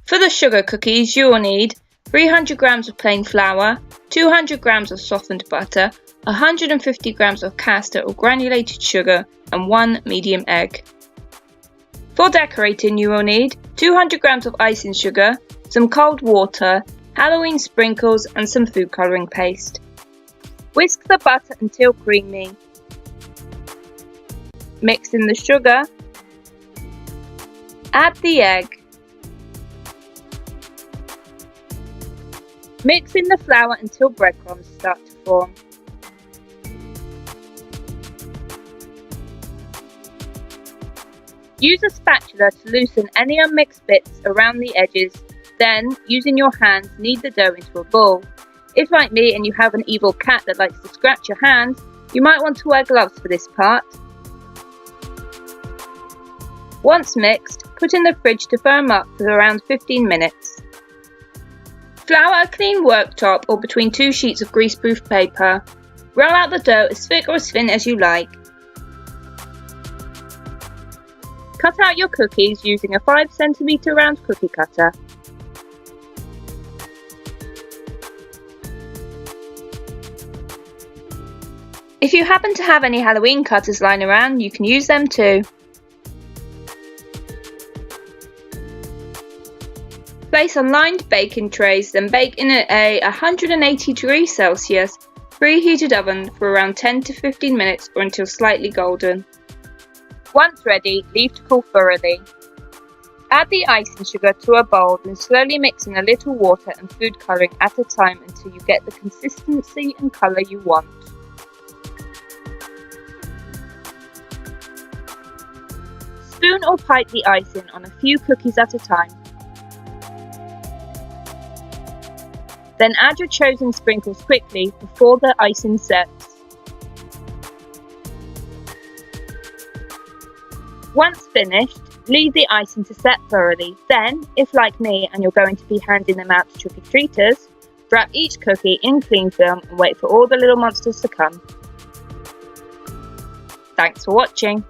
For the sugar cookies, you will need 300 grams of plain flour, 200 grams of softened butter, 150 grams of caster or granulated sugar, and 1 medium egg. For decorating, you will need 200 grams of icing sugar, some cold water, Halloween sprinkles, and some food colouring paste. Whisk the butter until creamy. Mix in the sugar. Add the egg. Mix in the flour until breadcrumbs start to form. Use a spatula to loosen any unmixed bits around the edges, then, using your hands, knead the dough into a ball. If like me and you have an evil cat that likes to scratch your hands, you might want to wear gloves for this part. Once mixed, put in the fridge to firm up for around 15 minutes. Flour a clean worktop or between 2 sheets of greaseproof paper. Roll out the dough as thick or as thin as you like. Cut out your cookies using a 5 cm round cookie cutter. If you happen to have any Halloween cutters lying around, you can use them too. Place on lined baking trays, then bake in a 180°C preheated oven for around 10 to 15 minutes or until slightly golden. Once ready, leave to cool thoroughly. Add the icing sugar to a bowl, then slowly mix in a little water and food colouring at a time until you get the consistency and colour you want. Spoon or pipe the icing on a few cookies at a time. Then add your chosen sprinkles quickly before the icing sets. Once finished, leave the icing to set thoroughly. Then, if like me and you're going to be handing them out to trick-or-treaters, wrap each cookie in cling film and wait for all the little monsters to come. Thanks for watching.